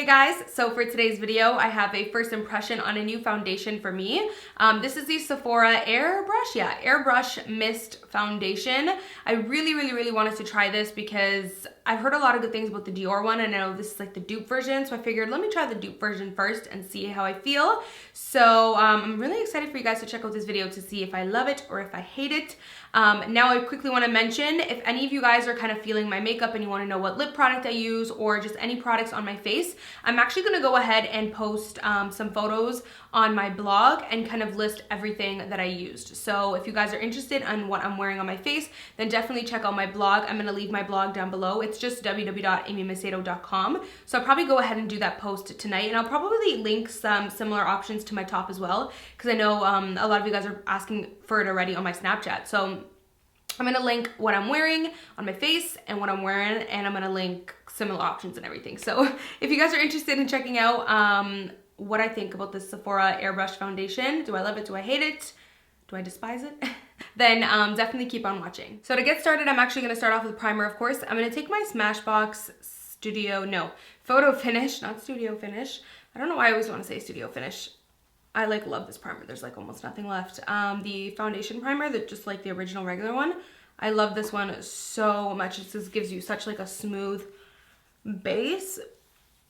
guys, so for today's video I have a first impression on a new foundation for me. This is the Sephora Airbrush Mist Foundation. I really wanted to try this because I've heard a lot of good things about the Dior one, and I know this is like the dupe version, so I figured let me try the dupe version first and see how I feel. So I'm really excited for you guys to check out this video to see if I love it or if I hate it. Now I quickly want to mention, if any of you guys are kind of feeling my makeup and you want to know what lip product I use or just any products on my face, I'm actually going to go ahead and post some photos on my blog and kind of list everything that I used. So if you guys are interested in what I'm wearing on my face, then definitely check out my blog. I'm going to leave my blog down below. It's just www.amymacedo.com. So I'll probably go ahead and do that post tonight, and I'll probably link some similar options to my top as well, because I know a lot of you guys are asking for it already on my Snapchat. So I'm going to link what I'm wearing on my face and what I'm wearing, and I'm going to link similar options and everything. So if you guys are interested in checking out what I think about this Sephora Airbrush foundation, do I love it, do I hate it, do I despise it, then definitely keep on watching. So to get started, I'm actually going to start off with primer, of course. I'm going to take my Smashbox Photo Finish, not Studio Finish. I don't know why I always want to say Studio Finish. I love this primer. There's like almost nothing left. The foundation primer, just like the original regular one. I love this one so much. It just gives you such like a smooth base.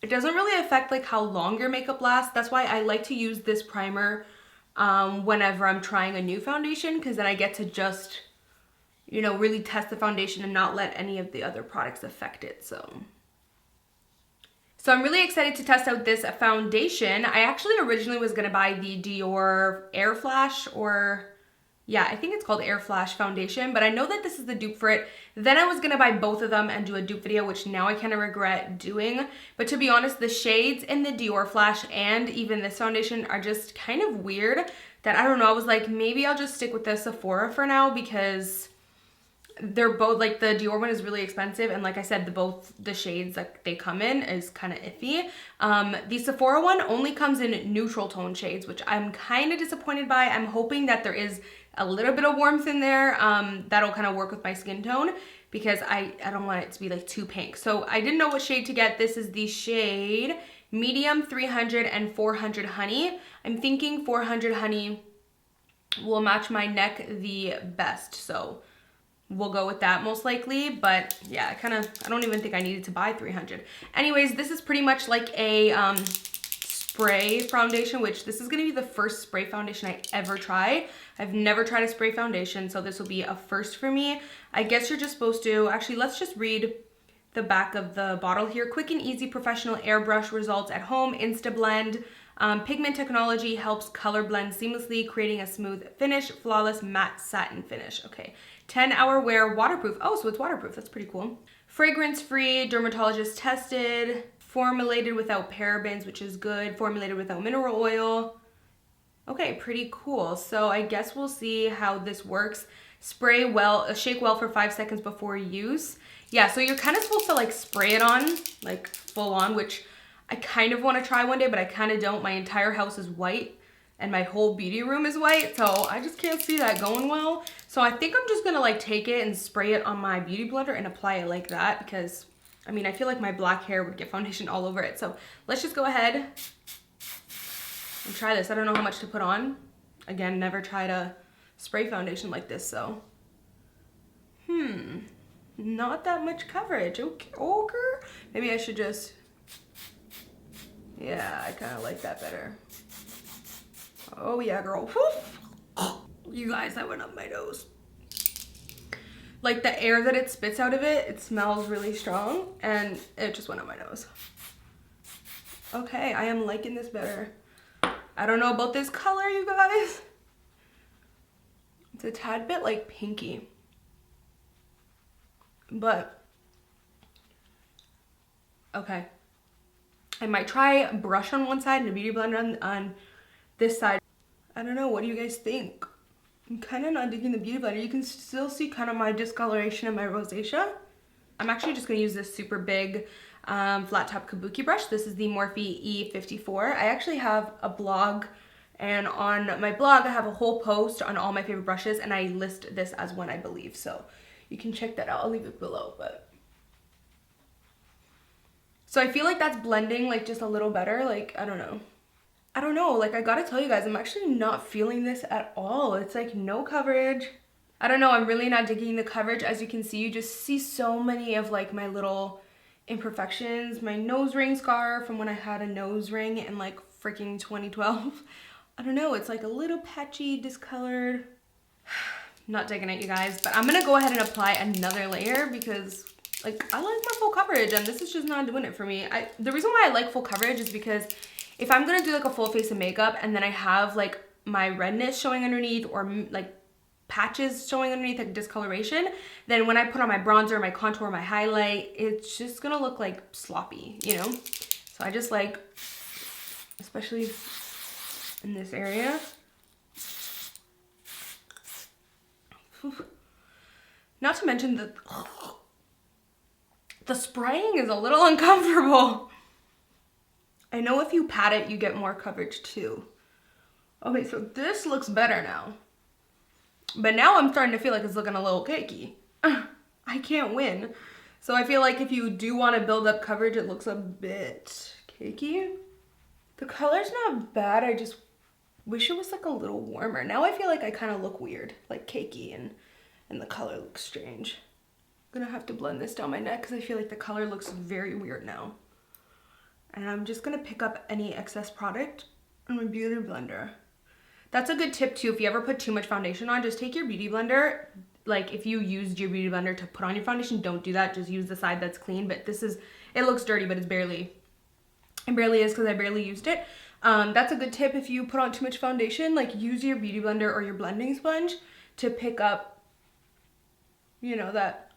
It doesn't really affect like how long your makeup lasts. That's why I like to use this primer whenever I'm trying a new foundation, because then I get to just, you know, really test the foundation and not let any of the other products affect it. So I'm really excited to test out this foundation. I actually originally was gonna buy the Dior Air Flash, or yeah, I think it's called Air Flash foundation, but I know that this is the dupe for it. Then I was gonna buy both of them and do a dupe video, which now I kind of regret doing. But to be honest, the shades in the Dior Flash and even this foundation are just kind of weird that, I don't know, I was like, maybe I'll just stick with the Sephora for now, because they're both, like, the Dior one is really expensive, and like I said, both the shades that they come in is kind of iffy. The Sephora one only comes in neutral tone shades, which I'm kind of disappointed by. I'm hoping that there is a little bit of warmth in there that'll kind of work with my skin tone, because I don't want it to be like too pink. So I didn't know what shade to get. This is the shade Medium 300 and 400 Honey. I'm thinking 400 Honey will match my neck the best, so we'll go with that most likely. But yeah, I don't even think I needed to buy 300. Anyways, this is pretty much like a spray foundation, which this is going to be the first spray foundation I ever try. I've never tried a spray foundation, so this will be a first for me. I guess you're just supposed to, actually, let's just read the back of the bottle here. Quick and easy professional airbrush results at home, Insta Blend. Pigment technology helps color blend seamlessly, creating a smooth finish, flawless matte satin finish. Okay, 10-hour wear, waterproof. Oh, so it's waterproof. That's pretty cool. Fragrance-free, dermatologist tested, formulated without parabens, which is good, formulated without mineral oil. Okay, pretty cool. So I guess we'll see how this works. Spray well, shake well for 5 seconds before use. Yeah, so you're kind of supposed to like spray it on, like full on, which I kind of want to try one day, but I kind of don't. My entire house is white and my whole beauty room is white, so I just can't see that going well. So I think I'm just gonna like take it and spray it on my beauty blender and apply it like that, because I mean, I feel like my black hair would get foundation all over it. So let's just go ahead and try this. I don't know how much to put on. Again, never tried a spray foundation like this, so not that much coverage. Okay, maybe I should just, yeah, I kind of like that better. Oh yeah, girl. You guys, that went up my nose. Like the air that it spits out of it, it smells really strong, and it just went up my nose. Okay, I am liking this better. I don't know about this color, you guys. It's a tad bit like pinky. But, okay. I might try brush on one side and a beauty blender on this side. I don't know, what do you guys think? I'm kind of not digging the beauty blender. You can still see kind of my discoloration and my rosacea. I'm actually just going to use this super big flat top kabuki brush. This is the Morphe E54. I actually have a blog, and on my blog I have a whole post on all my favorite brushes, and I list this as one, I believe. So you can check that out. I'll leave it below, but So I feel like that's blending like just a little better. Like, I don't know, like I gotta tell you guys, I'm actually not feeling this at all. It's like no coverage. I don't know, I'm really not digging the coverage. As you can see, you just see so many of like my little imperfections. My nose ring scar from when I had a nose ring in like freaking 2012. I don't know, it's like a little patchy, discolored. Not digging it, you guys, but I'm gonna go ahead and apply another layer because like I like my full coverage and this is just not doing it for me. The reason why I like full coverage is because if I'm gonna do like a full face of makeup and then I have like my redness showing underneath or like patches showing underneath, like discoloration, then when I put on my bronzer, my contour, my highlight, it's just gonna look like sloppy, you know? So I just like, especially in this area. Not to mention the spraying is a little uncomfortable. I know if you pat it, you get more coverage too. Okay, so this looks better now. But now I'm starting to feel like it's looking a little cakey. I can't win. So I feel like if you do want to build up coverage, it looks a bit cakey. The color's not bad, I just wish it was like a little warmer. Now I feel like I kind of look weird, like cakey, and the color looks strange. I'm gonna have to blend this down my neck because I feel like the color looks very weird now. And I'm just gonna pick up any excess product in my beauty blender. That's a good tip too. If you ever put too much foundation on, just take your beauty blender. Like if you used your beauty blender to put on your foundation, don't do that. Just use the side that's clean. But this is, it looks dirty, but it barely is because I barely used it. That's a good tip if you put on too much foundation. Like use your beauty blender or your blending sponge to pick up, you know, that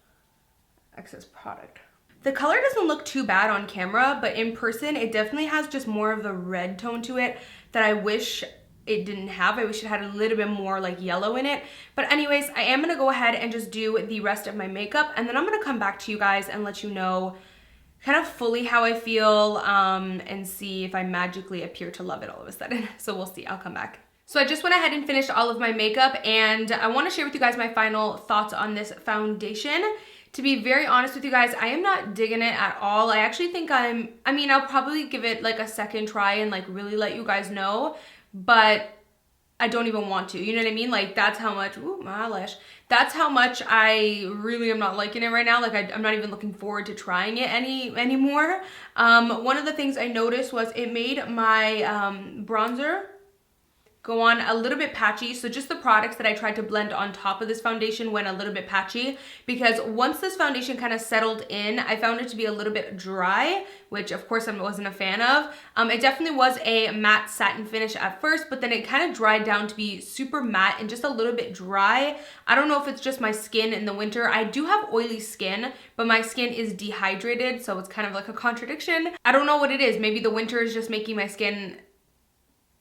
excess product. The color doesn't look too bad on camera, but in person, it definitely has just more of the red tone to it that I wish it didn't have. I wish it had a little bit more like yellow in it. But anyways, I am gonna go ahead and just do the rest of my makeup, and then I'm gonna come back to you guys and let you know kind of fully how I feel and see if I magically appear to love it all of a sudden. So we'll see, I'll come back. So I just went ahead and finished all of my makeup, and I wanna share with you guys my final thoughts on this foundation. To be very honest with you guys, I am not digging it at all. I actually think I mean, I'll probably give it like a second try and like really let you guys know, but I don't even want to, you know what I mean? Like that's how much, ooh, my eyelash. That's how much I really am not liking it right now. Like I'm not even looking forward to trying it anymore. One of the things I noticed was it made my bronzer go on a little bit patchy. So just the products that I tried to blend on top of this foundation went a little bit patchy, because once this foundation kind of settled in, I found it to be a little bit dry, which of course I wasn't a fan of. It definitely was a matte satin finish at first, but then it kind of dried down to be super matte and just a little bit dry. I don't know if it's just my skin in the winter. I do have oily skin, but my skin is dehydrated, so it's kind of like a contradiction. I don't know what it is. Maybe the winter is just making my skin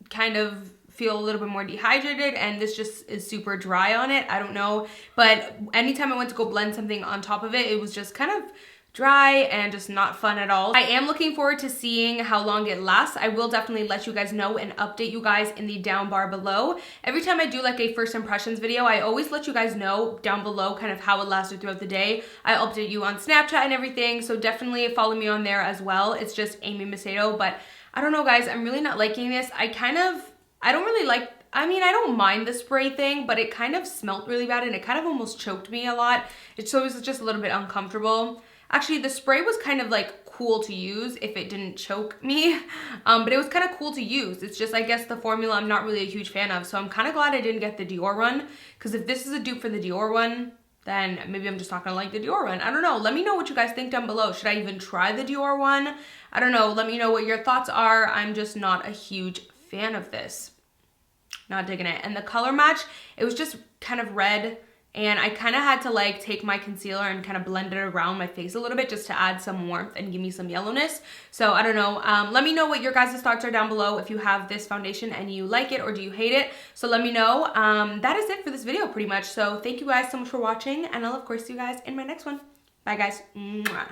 kind of feel a little bit more dehydrated, and this just is super dry on it. I don't know, but anytime I went to go blend something on top of it, it was just kind of dry and just not fun at all. I am looking forward to seeing how long it lasts. I will definitely let you guys know and update you guys in the down bar below. Every time I do like a first impressions video, I always let you guys know down below kind of how it lasted throughout the day. I update you on Snapchat and everything, so definitely follow me on there as well. It's just Amy Macedo, but I don't know guys, I'm really not liking this. I don't really like, I mean, I don't mind the spray thing, but it kind of smelled really bad and it kind of almost choked me a lot. So it was just a little bit uncomfortable. Actually, the spray was kind of like cool to use if it didn't choke me, but it was kind of cool to use. It's just, I guess the formula I'm not really a huge fan of, so I'm kind of glad I didn't get the Dior one, because if this is a dupe for the Dior one, then maybe I'm just not gonna like the Dior one. I don't know, let me know what you guys think down below. Should I even try the Dior one? I don't know, let me know what your thoughts are. I'm just not a huge fan of this. Not digging it. And the color match, it was just kind of red, and I kind of had to like take my concealer and kind of blend it around my face a little bit just to add some warmth and give me some yellowness. So I don't know, let me know what your guys' thoughts are down below if you have this foundation and you like it or do you hate it. So let me know. That is it for this video pretty much. So thank you guys so much for watching, and I'll of course see you guys in my next one. Bye guys. Mwah.